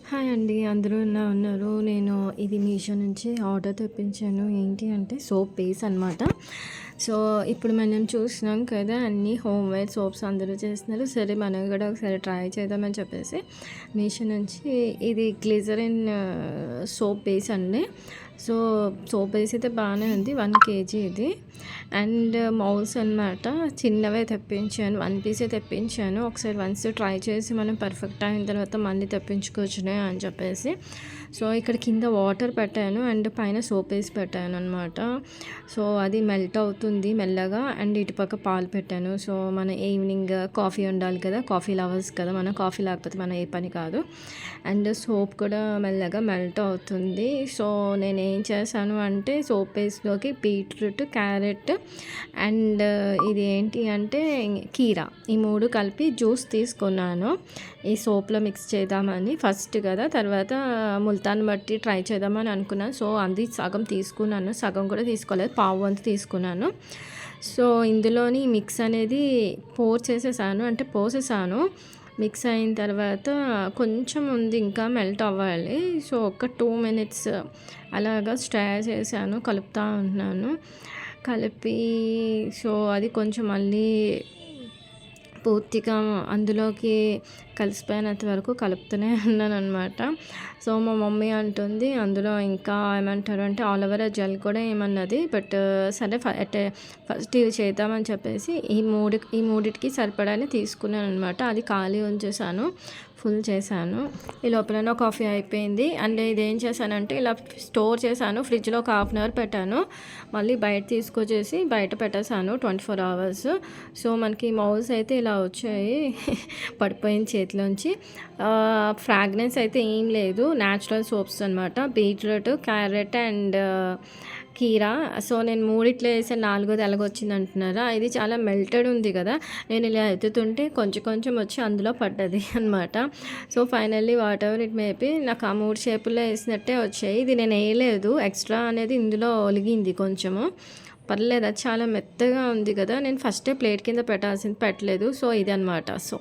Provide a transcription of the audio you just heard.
Hi అండి. అందరూ ఎలా ఉన్నారు? నేను ఇది మీషో నుంచి ఆర్డర్ తెప్పించాను. ఏంటి అంటే సోప్ బేస్ అనమాట. సో, ఇప్పుడు మనం చూసినాం కదా! అన్నీ హోమ్ మేడ్ సోప్స్ అందరూ చేస్తున్నారు. సరే మనం కూడా ఒకసారి ట్రై చేద్దామని చెప్పేసి మీషో నుంచి ఇది గ్లిజరిన్ సోప్ బేస్ అండి. సో, సోప్ బేస్ అయితే బాగానే ఉంది. 1 కేజీ ఇది. అండ్ మౌల్స్ అనమాట. చిన్నవే తెప్పించాను. 1 పీసే తెప్పించాను. ఒకసారి వన్స్ ట్రై చేసి మనం పర్ఫెక్ట్ అయిన తర్వాత మళ్ళీ తెప్పించుకోవచ్చునే అని చెప్పేసి. సో, ఇక్కడ కింద వాటర్ పెట్టాను అండ్ పైన సోప్ వేసి పెట్టాను అనమాట. సో, అది మెల్ట్ అవుతుంది మెల్లగా. అండ్ ఇటుపక్క పాలు పెట్టాను. సో, మన ఈవినింగ్ కాఫీ ఉండాలి కదా! కాఫీ లవర్స్ కదా! మనం కాఫీ లేకపోతే మన ఏ పని కాదు. అండ్ సోప్ కూడా మెల్లగా మెల్ట్ అవుతుంది. సో, నేను ఏం చేశాను అంటే సోప్ పేస్ట్లోకి బీట్రూట్, క్యారెట్ అండ్ ఇది ఏంటి అంటే కీరా, ఈ 3 కలిపి జ్యూస్ తీసుకున్నాను. ఈ సోప్లో మిక్స్ చేద్దామని ఫస్ట్ కదా, తర్వాత ముల్తాన్ బట్టి ట్రై చేద్దామని అనుకున్నాను. సో, అది సగం తీసుకున్నాను, సగం కూడా తీసుకోలేదు, పావు వంతు తీసుకున్నాను. సో, ఇందులోని మిక్స్ అనేది పోసేసాను. మిక్స్ అయిన తర్వాత కొంచెం ఉంది, ఇంకా మెల్ట్ అవ్వాలి. సో, ఒక 2 మినిట్స్ అలాగా స్టైర్ చేశాను, కలుపుతూ ఉంటున్నాను. కలిపి సో, అది కొంచెం మళ్ళీ పూర్తిగా అందులోకి కలిసిపోయినంత వరకు కలుపుతూనే ఉన్నానన్నమాట. సో, మా మమ్మీ అంటుంది అందులో ఇంకా ఏమంటారు అంటే ఆలోవెరా జెల్ కూడా ఏమన్నది. బట్ సరే ఫస్ట్ ఇవి చేద్దామని చెప్పేసి ఈ మూడిటికి సరిపడానే తీసుకున్నాను అనమాట. అది ఖాళీ ఉంచేసాను, ఫుల్ చేశాను. ఈ లోపల నా కాఫీ అయిపోయింది. అండ్ ఇదేం చేశానంటే ఇలా స్టోర్ చేశాను, ఫ్రిడ్జ్లో ఒక హాఫ్ అన్ అవర్ పెట్టాను. మళ్ళీ బయట తీసుకొచ్చేసి బయట పెట్టేశాను 24 అవర్స్. సో, మనకి మౌల్స్ అయితే ఇలా వచ్చాయి పడిపోయిన చేతిలోంచి. ఫ్రాగ్రెన్స్ అయితే ఏం లేదు, న్యాచురల్ సోప్స్ అనమాట. బీట్రూట్, క్యారెట్ అండ్ కీరా. సో, నేను మూడిట్లో వేసాను, 4ది ఎలాగొచ్చింది అంటున్నారా? ఇది చాలా మెల్టెడ్ ఉంది కదా, నేను ఇలా ఎత్తుతుంటే కొంచెం కొంచెం వచ్చి అందులో పడ్డది అనమాట. So, finally what ever it maybe నాకు ఆ 3 షేపుల్లో వేసినట్టే వచ్చాయి. ఇది నేను వేయలేదు, ఎక్స్ట్రా అనేది ఇందులో ఒలిగింది కొంచెము. పర్లేదు, అది చాలా మెత్తగా ఉంది కదా, నేను ఫస్టే ప్లేట్ కింద పెట్టాల్సింది పెట్టలేదు. సో, ఇది అనమాట. సో